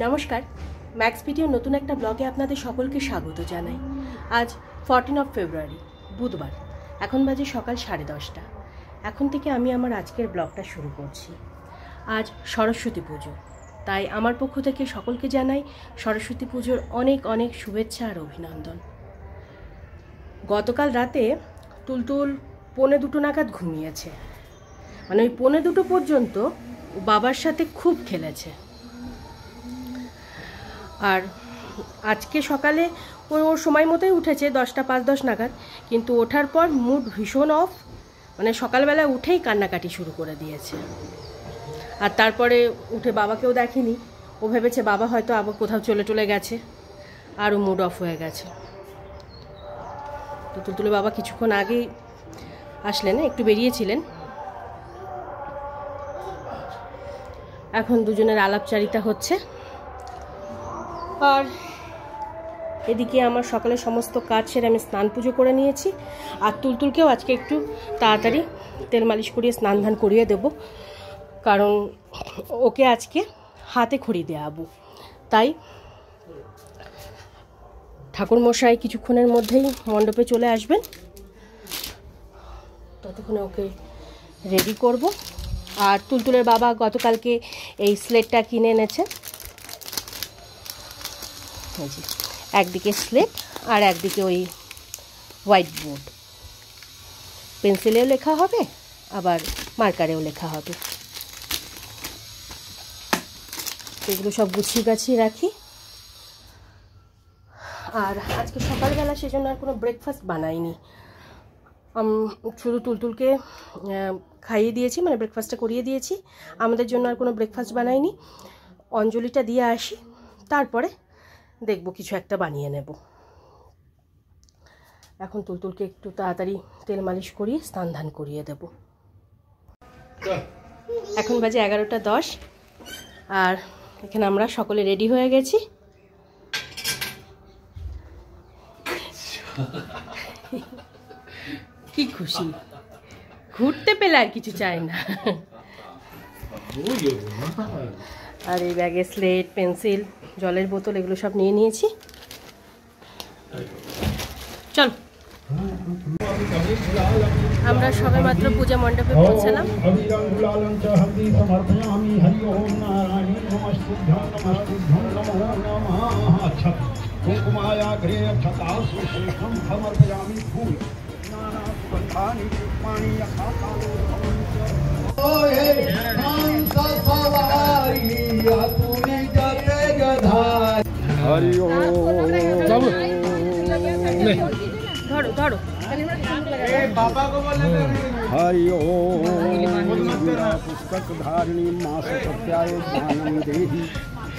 নমস্কার, max video নতুন একটা ব্লগে আপনাদের সকলকে স্বাগত জানাই। আজ 14 ফেব্রুয়ারি বুধবার, এখন বাজে সকাল 10:30। এখন থেকে আমি আমার আজকের ব্লগটা শুরু করছি। আজ সরস্বতী পুজো, তাই আমার পক্ষ থেকে সকলকে জানাই সরস্বতী পুজোর অনেক অনেক শুভেচ্ছা আর অভিনন্দন। গতকাল রাতে তুলতুল 1:45 নাগাদ ঘুমিয়েছে, মানে ওই 1:45 পর্যন্ত বাবার সাথে খুব খেলেছে। আর আজকে সকালে ওর সময় মতোই উঠেছে, 10টা 5-10 নাগাদ, কিন্তু ওঠার পর মুড ভীষণ অফ, মানে সকালবেলা উঠেই কান্নাকাটি শুরু করে দিয়েছে। আর তারপরে উঠে বাবাকেও দেখেনি, ও ভেবেছে বাবা হয়তো আবার কোথাও চলে গেছে, আরও মুড অফ হয়ে গেছে। তো তুলতুলে বাবা কিছুক্ষণ আগেই আসলেন, একটু বেরিয়েছিলেন। এখন দুজনের আলাপচারিতা হচ্ছে। আর এদিকে আমার সকালে সমস্ত কাজ সেরে আমি স্নান পুজো করে নিয়েছি। আর তুলতুলকেও আজকে একটু তাড়াতাড়ি তেল মালিশ করিয়ে স্নান ধান করিয়ে দেব, কারণ ওকে আজকে হাতে খড়ি দেওয়াবো। তাই ঠাকুরমশাই কিছুক্ষণের মধ্যেই মণ্ডপে চলে আসবেন, ততক্ষণে ওকে রেডি করব। আর তুলতুলের বাবা গতকালকে এই স্লেটটা কিনে এনেছে, একদিকে স্লেট আর একদিকে ওই হোয়াইট বোর্ড, পেন্সিলেও লেখা হবে আবার মার্কারেও লেখা হবে। এগুলো সব গুছিয়ে গাছিয়ে রাখি। আর আজকে সকালবেলা সেজন্য আর কোনো ব্রেকফাস্ট বানাইনি, শুধু তুলতুলকে খাইয়ে দিয়েছি, মানে ব্রেকফাস্টটা করিয়ে দিয়েছি। আমাদের জন্য আর কোনো ব্রেকফাস্ট বানাইনি। অঞ্জলিটা দিয়ে আসি, তারপরে দেখব কিছু একটা বানিয়ে নেব। এখন তুলতুলকে একটু তাড়াতাড়ি তেল মালিশ করিয়ে স্নান ধান করিয়ে দেব। এখন বাজে 11:10, আর এখানে আমরা সকলে রেডি হয়ে গেছি। কি খুশি, ঘুরতে পেলে আর কিছু চাই না। আর এই ব্যাগে স্লেট, পেন্সিল, জলের বোতল এগুলো সব নিয়ে নিয়েছি। চল, আমরা সবে মাত্র পূজা মণ্ডপে পৌঁছালাম। ধরো ধরো, हरि ओम पुस्तक धारिणी मास सत्याय ज्ञानम देहि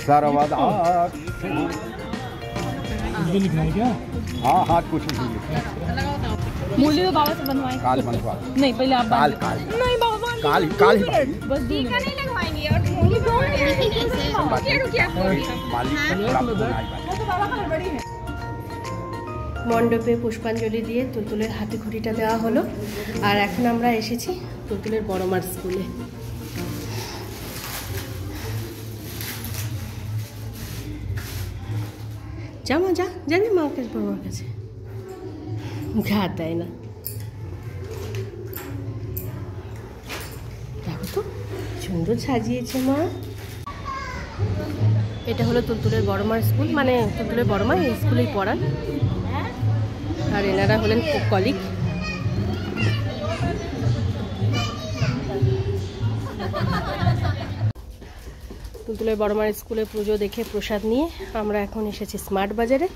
सर्वदा। लिखना है क्या? हाँ हाँ, कुछ नहीं लिखना। मूल्य तो बाबा से बनवाएं। काल बनवा नहीं, पहले आप काल काल नहीं बाबा काल काल बस टीका नहीं लगवाएंगे और मूल्य तो बड़ी है। মণ্ডপে পুষ্পাঞ্জলি দিয়ে তুলতুলের হাতে ঘড়িটা দেওয়া হলো। আর এখন আমরা এসেছি তুলতুলের বড় মার স্কুলে। যা মা, যা যাবি মার কাছে, বড় মার কাছে। মুখে হাত দেয় না। দেখো তো সুন্দর সাজিয়েছে মা। এটা হলো তুলতুলের বড় মার স্কুল, মানে তুলতুলের বড় মা এই স্কুলেই পড়ান। আর এনারা হলেন কলিগ। তুলতুলের বড়মার স্কুলে পুজো দেখে প্রসাদ নিয়ে আমরা এখন এসেছি স্মার্ট বাজারে।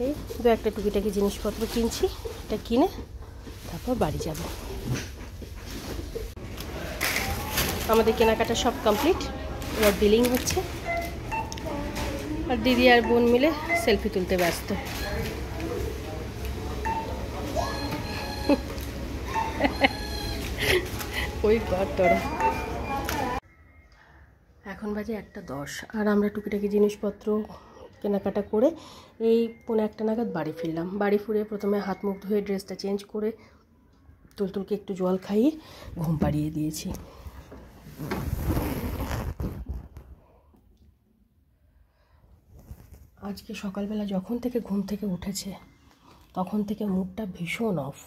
এই দু একটা টুকিটাকি জিনিসপত্র কিনছি, এটা কিনে তারপর বাড়ি যাব। আমাদের কেনাকাটা সব কমপ্লিট, এবার বিলিং হচ্ছে। আর দিদি আর বোন মিলে সেলফি তুলতে ব্যস্ত। ওই তোরা। এখন বাজে 1:10, আর আমরা টুকিটাকি জিনিসপত্র কেনাকাটা করে এই 1:45 নাগাদ বাড়ি ফিরলাম। বাড়ি ফিরে প্রথমে হাত মুখ ধুয়ে ড্রেসটা চেঞ্জ করে তুলতুলকে একটু জল খাইয়ে ঘুম পাড়িয়ে দিয়েছি। আজকে সকালবেলা যখন থেকে ঘুম থেকে উঠেছে তখন থেকে মুডটা ভীষণ অফ।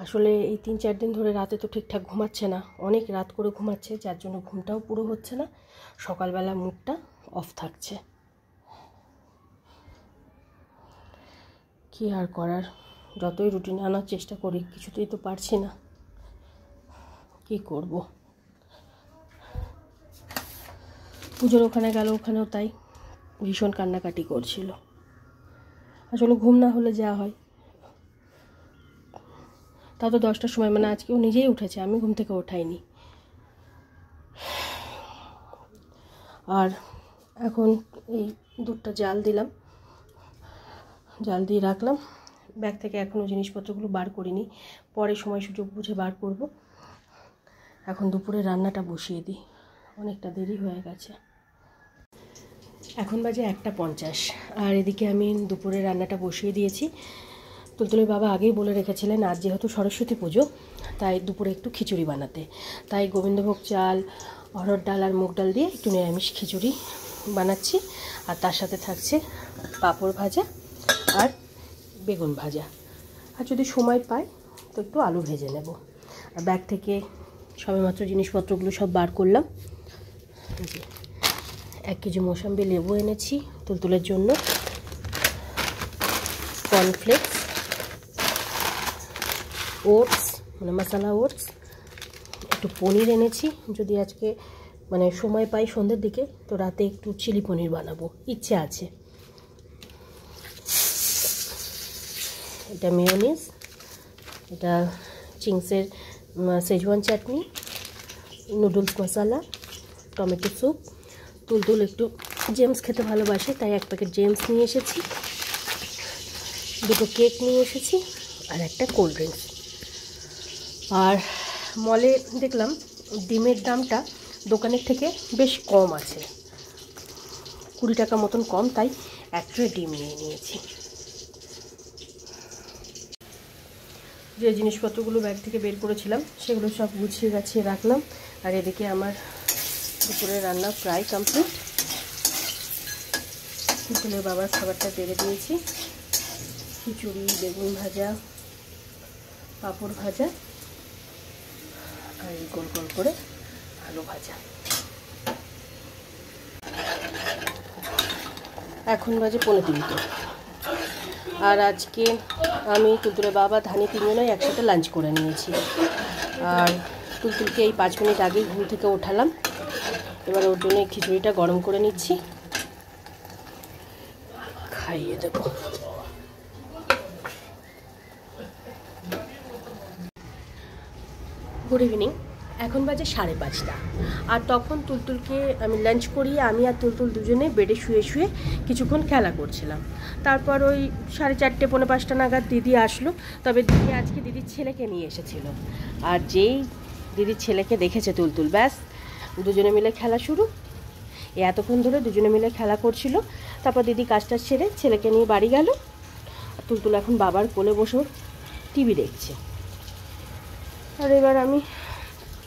আসলে এই 3-4 দিন ধরে রাতে তো ঠিকঠাক ঘুমাচ্ছে না, অনেক রাত করে ঘুমাচ্ছে, যার জন্য ঘুমটাও পুরো হচ্ছে না। সকালবেলা মুডটা অফ থাকছে। কি আর করার, যতই রুটিন আনার চেষ্টা করি কিছুতেই তো পারছি না। কি করব? পুজোর ওখানে গেল, ওখানেও তাই ভীষণ কান্নাকাটি করছিল। আসলে ঘুম না হলে যা হয়, তাও তো 10টার সময়, মানে আজকেও নিজেই উঠেছে, আমি ঘুম থেকে ওঠাইনি। আর এখন এই দুধটা জাল দিলাম, জাল দিয়ে রাখলাম। ব্যাগ থেকে এখনও জিনিসপত্রগুলো বার করিনি, পরে সময় সুযোগ বুঝে বার করব। এখন দুপুরে রান্নাটা বসিয়ে দিই, অনেকটা দেরি হয়ে গেছে। এখন বাজে 1:50, আর এদিকে আমি দুপুরে রান্নাটা বসিয়ে দিয়েছি। তুলতুলের বাবা আগেই বলে রেখেছিলেন আজ যেহেতু সরস্বতী পুজো, তাই দুপুরে একটু খিচুড়ি বানাতে। তাই গোবিন্দভোগ চাল, অরহর ডাল আর মুগ ডাল দিয়ে একটু নিরামিষ খিচুড়ি বানাচ্ছি। আর তার সাথে থাকছে পাঁপড় ভাজা আর বেগুন ভাজা, আর যদি সময় পাই তো একটু আলু ভেজে নেব। আর ব্যাগ থেকে সবেমাত্র জিনিসপত্রগুলো সব বার করলাম। 1 কেজি মৌসম্বি লেবু এনেছি তুলতুলের জন্য, কর্নফ্লেক্স, ওটস মানে মশলা ওটস, একটু পনির এনেছি, যদি আজকে মানে সময় পাই সন্ধ্যের দিকে তো রাতে একটু চিলি পনির বানাবো, ইচ্ছে আছে। এটা মেয়োনিজ, এটা চিংসের সেজওয়ান চাটনি, নুডলস মশলা, টমেটো স্যুপ। তুলতুল একটু জেমস খেতে ভালোবাসে, তাই 1 প্যাকেট জেমস নিয়ে এসেছি, 2টো কেক নিয়ে এসেছি, আর একটা কোল্ড ড্রিঙ্কস। আর মলে দেখলাম ডিমের দামটা দোকানের থেকে বেশ কম আছে, 20 টাকা মতন কম, তাই 1 ট্রে ডিম নিয়ে নিয়েছি। যে জিনিসপত্রগুলো ব্যাগ থেকে বের করেছিলাম সেগুলো সব গুছিয়ে গাছিয়ে রাখলাম। আর এদিকে আমার দুপুরের রান্না প্রায় কমপ্লিট। তুলতুলের বাবার খাবারটা বেড়ে দিয়েছি, খিচুড়ি, বেগুন ভাজা, পাঁপড় ভাজা, আর এই গোল গোল করে আলু ভাজা। এখন বাজে 2:45। আর আজকে আমি তুলতুলের বাবা ধানি 3 জনই একসাথে লাঞ্চ করে নিয়েছি। আর তুলতুলকে এই 5 মিনিট আগেই ঘুম থেকে ওঠালাম, এবার ওর জন্য খিচুড়িটা গরম করে নিচ্ছি, খাইয়ে দেব। গুড ইভিনিং, এখন বাজে 5:30। আর তখন তুলতুলকে আমি লাঞ্চ করিয়ে আমি আর তুলতুল দুজনে বেডে শুয়ে শুয়ে কিছুক্ষণ খেলা করছিলাম। তারপর ওই 4:30 পৌনে 5টা নাগাদ দিদি আসলো, তবে দিদি আজকে দিদির ছেলেকে নিয়ে এসেছিল। আর যেই দিদির ছেলেকে দেখেছে তুলতুল, ব্যাস দুজনে মিলে খেলা শুরু। এতক্ষণ ধরে দুজনে মিলে খেলা করছিল। তারপর দিদি কাজটা সেরে ছেলেকে নিয়ে বাড়ি গেল। আর তুলতুল এখন বাবার কোলে বসে টিভি দেখছে। আর এবার আমি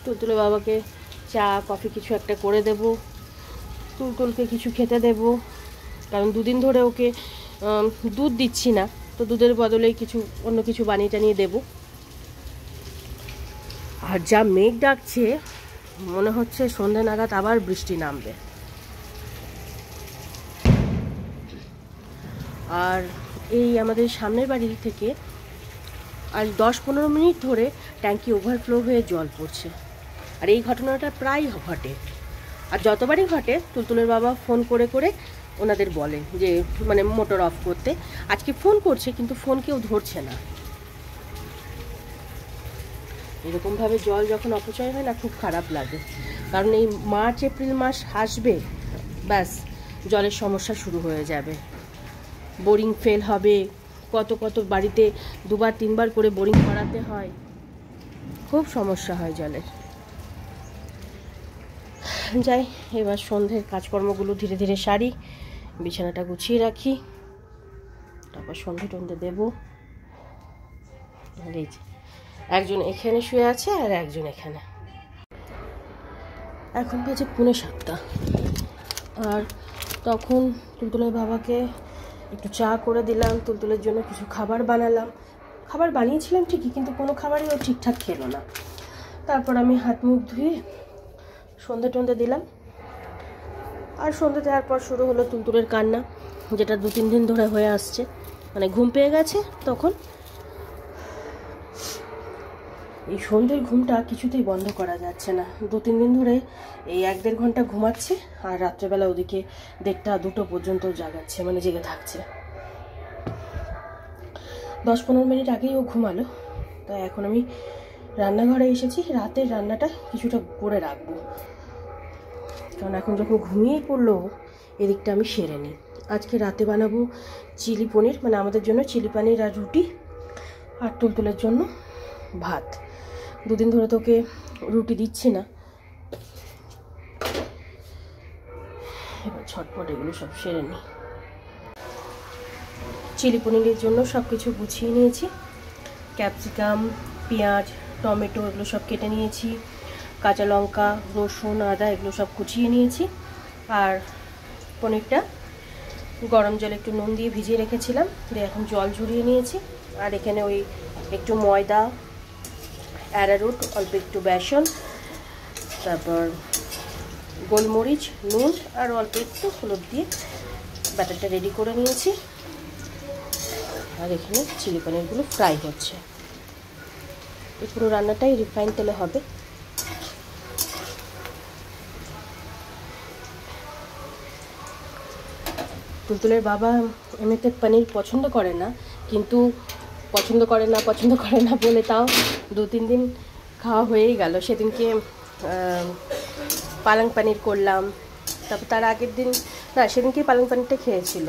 তুলতুলের বাবাকে চা কফি কিছু একটা করে দেব, তুলতুলকে কিছু খেতে দেব, কারণ 2 দিন ধরে ওকে দুধ দিচ্ছি না, তো দুধের বদলে কিছু অন্য কিছু বানিয়ে টানিয়ে দেব। আর যা মেঘ ডাকছে, মনে হচ্ছে সন্ধ্যা নাগাদ আবার বৃষ্টি নামবে। আর এই আমাদের সামনের বাড়ি থেকে আর 10-15 মিনিট ধরে ট্যাঙ্কি ওভারফ্লো হয়ে জল পড়ছে। আর এই ঘটনাটা প্রায় ঘটে, আর যতবারই ঘটে তুলতুলের বাবা ফোন করে করে ওনাদের বলেন যে মানে মোটর অফ করতে। আজকে ফোন করছে কিন্তু ফোন কেউ ধরছে না। এরকমভাবে জল যখন অপচয় হয় না, খুব খারাপ লাগে। কারণ এই মার্চ এপ্রিল মাস আসবে, ব্যাস জলের সমস্যা শুরু হয়ে যাবে। বোরিং ফেল হবে, কত কত বাড়িতে 2-3 বার করে বোরিং করাতে হয়, খুব সমস্যা হয় জলের। যাই, এবার সন্ধ্যের কাজকর্মগুলো ধীরে ধীরে সারি, বিছানাটা গুছিয়ে রাখি, তারপর সন্ধ্যে টন্ধে দেবো। আর এই যে একজন এখানে শুয়ে আছে আর একজন এখানে। এখন বাজে 6:45। আর তখন তুলতুলের বাবাকে একটু চা করে দিলাম, তুলতুলের জন্য কিছু খাবার বানালাম। খাবার বানিয়েছিলাম ঠিকই, কিন্তু কোনো খাবারই ও ঠিকঠাক খেলো না। তারপর আমি হাত মুখ ধুয়ে সন্ধে টন্ধে দিলাম। আর সন্ধে দেওয়ার পর শুরু হলো তুলতুলের কান্না, যেটা 2-3 দিন ধরে হয়ে আসছে। মানে ঘুম পেয়ে গেছে তখন। এই সন্ধ্যের ঘুমটা কিছুতেই বন্ধ করা যাচ্ছে না। 2-3 দিন ধরে এই 1-1.5 ঘন্টা ঘুমাচ্ছে, আর রাত্রেবেলা ওদিকে 1টা-2টো পর্যন্ত জাগাচ্ছে, মানে জেগে থাকছে। 10-15 মিনিট আগেই ও ঘুমালো। তাই এখন আমি রান্নাঘরে এসেছি, রাতের রান্নাটা কিছুটা করে রাখবো, কারণ এখন যখন ঘুমিয়েই পড়লো এদিকটা আমি সেরে নিই। আজকে রাতে বানাবো চিলি পনির, মানে আমাদের জন্য চিলি পনির আর রুটি, আর তুলতুলের জন্য ভাত। 2 দিন ধরে তোকে রুটি দিচ্ছি না। এবার ছটপট এগুলো সব সেরে নিই। চিলি পনিরের জন্য সব কিছু গুছিয়ে নিয়েছি। ক্যাপসিকাম, পেঁয়াজ, টমেটো এগুলো সব কেটে নিয়েছি। কাঁচা লঙ্কা, রসুন, আদা এগুলো সব কুচিয়ে নিয়েছি। আর পনিরটা গরম জলে একটু নুন দিয়ে ভিজিয়ে রেখেছিলাম, দিয়ে এখন জল ঝরিয়ে নিয়েছি। আর এখানে ওই একটু ময়দা, অ্যারারুট, অল্প একটু বেসন, তারপর গোলমরিচ, নুন আর অল্প একটু হলুদ দিয়ে ব্যাটারটা রেডি করে নিয়েছি। আর এখানে চিলি পনিরগুলো ফ্রাই হচ্ছে। এই পুরো রান্নাটাই রিফাইন তেলে হবে। তুলতুলের বাবা এমনিতে পনির পছন্দ করে না, কিন্তু পছন্দ করে না বলে তাও 2-3 দিন খাওয়া হয়েই গেল। সেদিনকে পালং পনির করলাম, তারপর তার আগের দিন, না সেদিনকে পালং পনিরটা খেয়েছিল,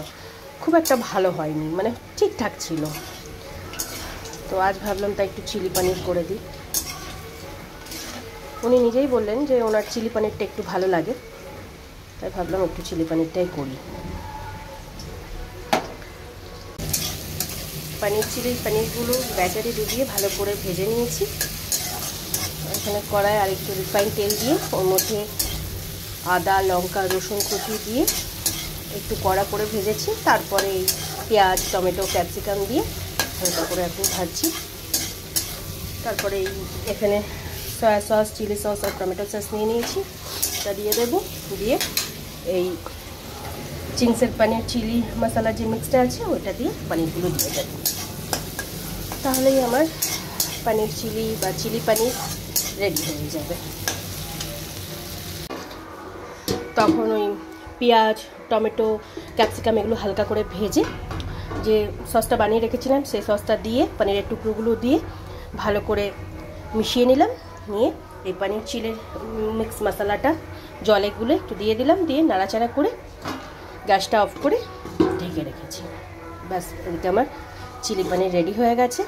খুব একটা ভালো হয়নি, মানে ঠিকঠাক ছিল। তো আজ ভাবলাম তাই একটু চিলি পনির করে দিই। উনি নিজেই বললেন যে ওনার চিলি পনিরটা একটু ভালো লাগে, তাই ভাবলাম একটু চিলি পনিরটাই করি। পনিরগুলো ব্যাটারে ডুবিয়ে ভালো করে ভেজে নিয়েছি। এখানে কড়াই আর একটু রিফাইন তেল দিয়ে ওর মধ্যে আদা, লঙ্কা, রসুন কুচি দিয়ে একটু কড়া করে ভেজেছি। তারপরে এই পেঁয়াজ, টমেটো, ক্যাপসিকাম দিয়ে হালকা করে এখন ভাজছি। তারপরে এখানে সয়া সস, চিলি সস আর টমেটো সস নিয়ে নিয়েছি, এটা দিয়ে দেবো। দিয়ে এই চিংসের পনির চিলি মশলা যে মিক্সটা আছে ওইটা দিয়ে পনিরগুলো দিয়ে দেবো। তাহলেই আমার পনির চিলি বা চিলি পনির রেডি হয়ে যাবে। তখন ওই পেঁয়াজ, টমেটো, ক্যাপসিকাম এগুলো হালকা করে ভেজে যে সসটা বানিয়ে রেখেছিলাম সেই সসটা দিয়ে পনিরের টুকরোগুলো দিয়ে ভালো করে মিশিয়ে নিলাম। নিয়ে এই পনির চিলির মিক্স মশলাটা জলে গুলে একটু দিয়ে দিলাম, দিয়ে নাড়াচাড়া করে গ্যাসটা অফ করে ঢেকে রেখেছি। ব্যাস, এদিকে আমার চিলি পনির রেডি হয়ে গেছে।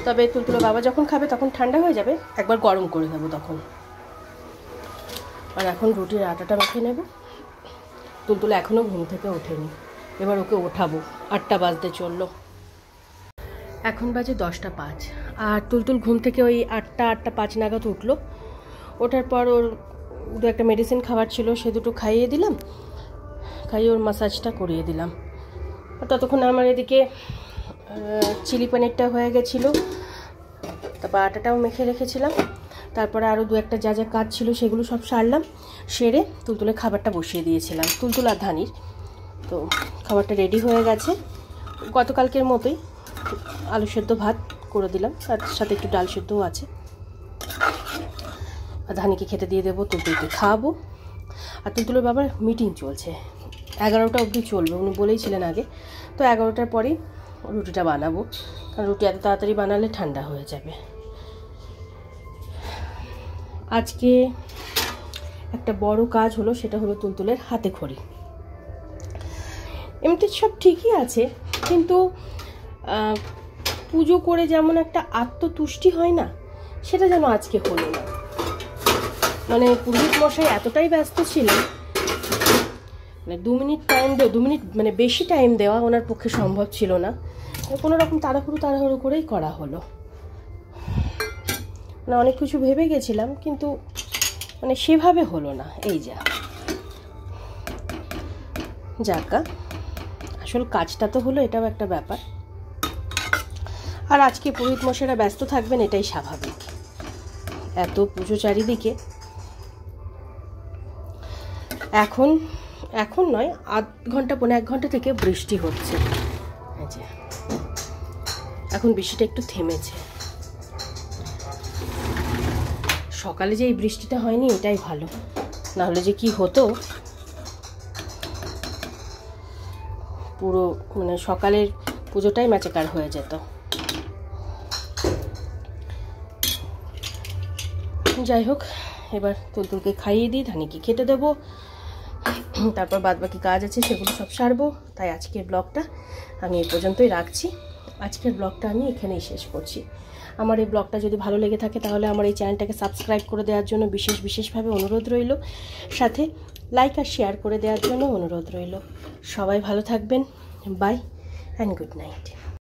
তবে তুলতুলো বাবা যখন খাবে তখন ঠান্ডা হয়ে যাবে, একবার গরম করে দেবো তখন। আর এখন রুটির আটাটা মেখে নেব। তুলতুলো এখনও ঘুম থেকে ওঠেনি, এবার ওকে ওঠাবো। 8টা বাজতে চললো, এখন বাজে 10টা 5। আর তুলতুল ঘুম থেকে ওই 8টা 5 নাগাদ উঠলো। ওঠার পর ওর 2-একটা মেডিসিন খাবার ছিল, সে দুটো খাইয়ে দিলাম, খাইয়ে ওর মাসাজটা করিয়ে দিলাম। আর ততক্ষণ আমার এদিকে চিলি পনিরটা হয়ে গেছিলো, তারপর আটাটাও মেখে রেখেছিলাম। তারপরে আরও 2-একটা যা যা কাজ ছিল সেগুলো সব সারলাম, সেরে তুলতুলের খাবারটা বসিয়ে দিয়েছিলাম, তুলতুল আর ধানির। তো খাবারটা রেডি হয়ে গেছে, গতকালকের মতোই। আলু সেদ্ধ ভাত করে দিলাম, তার সাথে একটু ডাল সেদ্ধও আছে। আর ধানিকে খেতে দিয়ে দেবো, তুলতুলকে খাওয়াবো। আর তুলতুলের বাবার মিটিং চলছে, 11টা অবধি চলবে, উনি বলেইছিলেন আগে। তো 11টার পরেই রুটিটা বানাবো, কারণ রুটি এত তাড়াতাড়ি বানালে ঠান্ডা হয়ে যাবে। আজকে একটা বড় কাজ হলো, সেটা হলো তুলতুলের হাতে খড়ি। এমনিতে সব ঠিকই আছে, কিন্তু পুজো করে যেমন একটা আত্মতুষ্টি হয় না, সেটা যেন আজকে হলো না। মানে পুরোহিত মশাই এতটাই ব্যস্ত ছিলেন, মানে 2 মিনিট টাইম 2 মিনিট মানে বেশি টাইম দেওয়া ওনার পক্ষে সম্ভব ছিল না। কোনো রকম তাড়াহুড়ো করেই করা হলো। মানে অনেক কিছু ভেবে গেছিলাম, কিন্তু মানে সেভাবে হলো না। এই যা যাকা, আসল কাজটা তো হলো, এটাও একটা ব্যাপার। আর আজকে পুরোহিত মশাইরা ব্যস্ত থাকবেন, এটাই স্বাভাবিক, এত পুজো চারিদিকে। এখন নয়, আধ ঘন্টা 1 ঘন্টা থেকে বৃষ্টি হচ্ছে। এখন বৃষ্টিটা একটু থেমেছে। সকালে যে এই বৃষ্টিটা হয়নি এটাই ভালো, না হলে যে কি হতো, পুরো মানে সকালের পুজোটাই ম্যাচেকার হয়ে যেত। যাই হোক, এবার তুলতুলকে খাইয়ে দিই, ধানিকে খেতে দেবো, তারপর বাদবাকি কাজ আছে সেগুলো সব সারবো। তাই আজকের ব্লগটা আমি এই পর্যন্তই রাখছি। আজকের ব্লগটা আমি এখানেই শেষ করছি। আমার এই ব্লগটা যদি ভালো লেগে থাকে তাহলে আমার এই চ্যানেলটাকে সাবস্ক্রাইব করে দেওয়ার জন্য বিশেষভাবে অনুরোধ রইল, সাথে লাইক আর শেয়ার করে দেওয়ার জন্য অনুরোধ রইল। সবাই ভালো থাকবেন। Bye and good night.